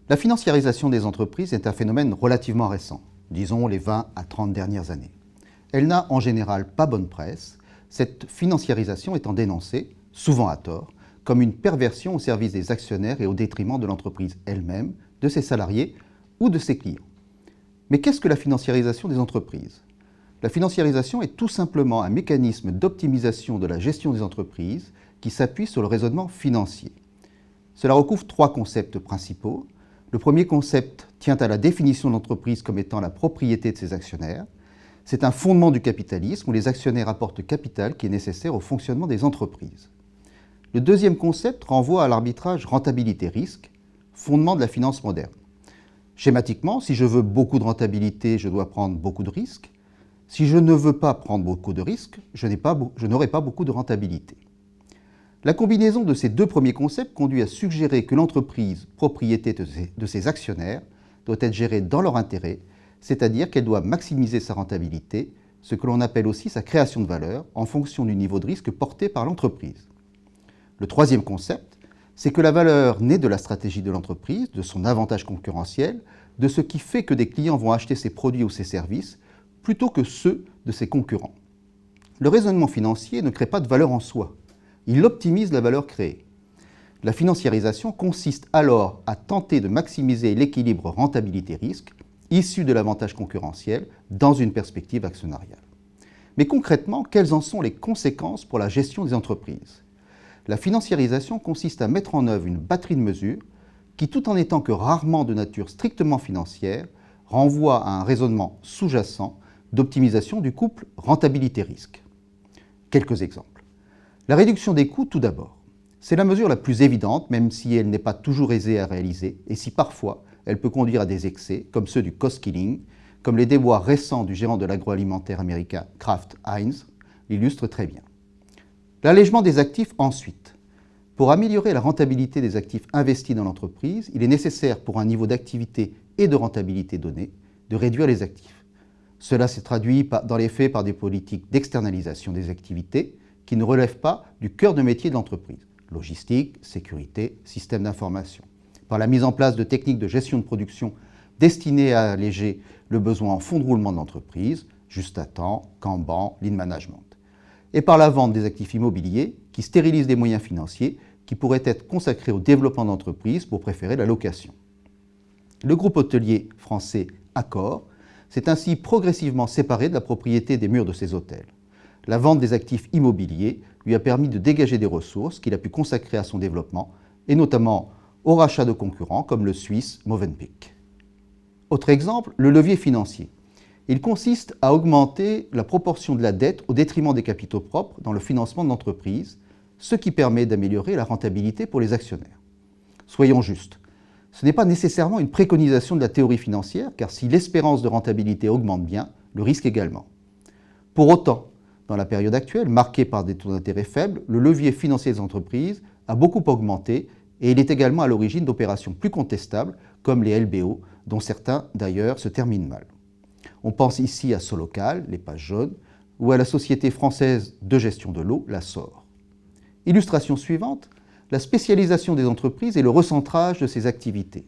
La financiarisation des entreprises est un phénomène relativement récent, disons les 20 à 30 dernières années. Elle n'a en général pas bonne presse, cette financiarisation étant dénoncée, souvent à tort, comme une perversion au service des actionnaires et au détriment de l'entreprise elle-même, de ses salariés ou de ses clients. Mais qu'est-ce que la financiarisation des entreprises ? La financiarisation est tout simplement un mécanisme d'optimisation de la gestion des entreprises qui s'appuie sur le raisonnement financier. Cela recouvre 3 concepts principaux. Le premier concept tient à la définition de l'entreprise comme étant la propriété de ses actionnaires. C'est un fondement du capitalisme où les actionnaires apportent le capital qui est nécessaire au fonctionnement des entreprises. Le deuxième concept renvoie à l'arbitrage rentabilité-risque, fondement de la finance moderne. Schématiquement, si je veux beaucoup de rentabilité, je dois prendre beaucoup de risques. Si je ne veux pas prendre beaucoup de risques, je n'aurai pas beaucoup de rentabilité. La combinaison de ces 2 premiers concepts conduit à suggérer que l'entreprise, propriété de ses actionnaires, doit être gérée dans leur intérêt, c'est-à-dire qu'elle doit maximiser sa rentabilité, ce que l'on appelle aussi sa création de valeur, en fonction du niveau de risque porté par l'entreprise. Le troisième concept, c'est que la valeur naît de la stratégie de l'entreprise, de son avantage concurrentiel, de ce qui fait que des clients vont acheter ses produits ou ses services, plutôt que ceux de ses concurrents. Le raisonnement financier ne crée pas de valeur en soi. Il optimise la valeur créée. La financiarisation consiste alors à tenter de maximiser l'équilibre rentabilité-risque issu de l'avantage concurrentiel dans une perspective actionnariale. Mais concrètement, quelles en sont les conséquences pour la gestion des entreprises ? La financiarisation consiste à mettre en œuvre une batterie de mesures qui, tout en étant que rarement de nature strictement financière, renvoie à un raisonnement sous-jacent d'optimisation du couple rentabilité-risque. Quelques exemples. La réduction des coûts, tout d'abord. C'est la mesure la plus évidente, même si elle n'est pas toujours aisée à réaliser, et si parfois elle peut conduire à des excès, comme ceux du cost-killing, comme les déboires récents du gérant de l'agroalimentaire américain Kraft Heinz l'illustrent très bien. L'allègement des actifs ensuite. Pour améliorer la rentabilité des actifs investis dans l'entreprise, il est nécessaire pour un niveau d'activité et de rentabilité donné de réduire les actifs. Cela s'est traduit dans les faits par des politiques d'externalisation des activités, qui ne relèvent pas du cœur de métier de l'entreprise, logistique, sécurité, système d'information, par la mise en place de techniques de gestion de production destinées à alléger le besoin en fonds de roulement de l'entreprise, juste à temps, Kanban, lean management, et par la vente des actifs immobiliers qui stérilisent des moyens financiers qui pourraient être consacrés au développement d'entreprises pour préférer la location. Le groupe hôtelier français Accor s'est ainsi progressivement séparé de la propriété des murs de ses hôtels. La vente des actifs immobiliers lui a permis de dégager des ressources qu'il a pu consacrer à son développement, et notamment au rachat de concurrents comme le Suisse Movenpick. Autre exemple, le levier financier. Il consiste à augmenter la proportion de la dette au détriment des capitaux propres dans le financement de l'entreprise, ce qui permet d'améliorer la rentabilité pour les actionnaires. Soyons justes, ce n'est pas nécessairement une préconisation de la théorie financière, car si l'espérance de rentabilité augmente bien, le risque également. Pour autant, dans la période actuelle, marquée par des taux d'intérêt faibles, le levier financier des entreprises a beaucoup augmenté et il est également à l'origine d'opérations plus contestables, comme les LBO, dont certains d'ailleurs se terminent mal. On pense ici à Solocal, les pages jaunes, ou à la Société française de gestion de l'eau, la SOR. Illustration suivante, la spécialisation des entreprises et le recentrage de ses activités.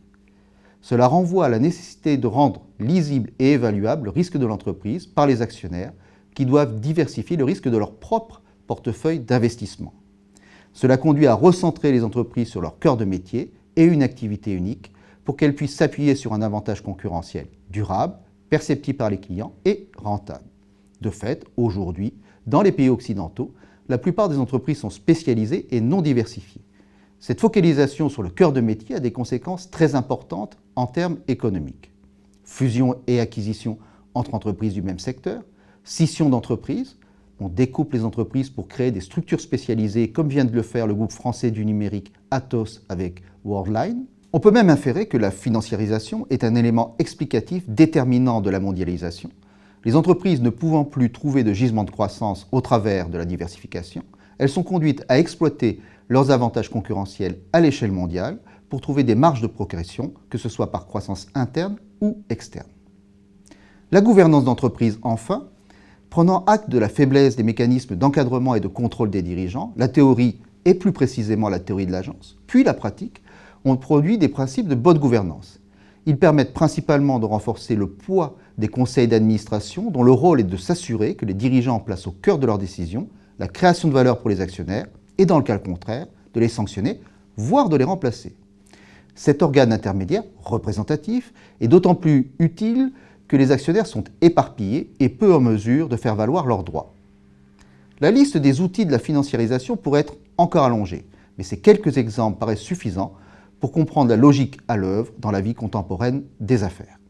Cela renvoie à la nécessité de rendre lisible et évaluable le risque de l'entreprise par les actionnaires, qui doivent diversifier le risque de leur propre portefeuille d'investissement. Cela conduit à recentrer les entreprises sur leur cœur de métier et une activité unique pour qu'elles puissent s'appuyer sur un avantage concurrentiel durable, perceptible par les clients et rentable. De fait, aujourd'hui, dans les pays occidentaux, la plupart des entreprises sont spécialisées et non diversifiées. Cette focalisation sur le cœur de métier a des conséquences très importantes en termes économiques. Fusion et acquisition entre entreprises du même secteur, scission d'entreprises, on découpe les entreprises pour créer des structures spécialisées, comme vient de le faire le groupe français du numérique Atos avec Worldline. On peut même inférer que la financiarisation est un élément explicatif déterminant de la mondialisation. Les entreprises ne pouvant plus trouver de gisement de croissance au travers de la diversification, elles sont conduites à exploiter leurs avantages concurrentiels à l'échelle mondiale pour trouver des marges de progression, que ce soit par croissance interne ou externe. La gouvernance d'entreprise, enfin, prenant acte de la faiblesse des mécanismes d'encadrement et de contrôle des dirigeants, la théorie et plus précisément la théorie de l'agence, puis la pratique, ont produit des principes de bonne gouvernance. Ils permettent principalement de renforcer le poids des conseils d'administration dont le rôle est de s'assurer que les dirigeants placent au cœur de leurs décisions la création de valeur pour les actionnaires et, dans le cas contraire, de les sanctionner, voire de les remplacer. Cet organe intermédiaire, représentatif, est d'autant plus utile que les actionnaires sont éparpillés et peu en mesure de faire valoir leurs droits. La liste des outils de la financiarisation pourrait être encore allongée, mais ces quelques exemples paraissent suffisants pour comprendre la logique à l'œuvre dans la vie contemporaine des affaires.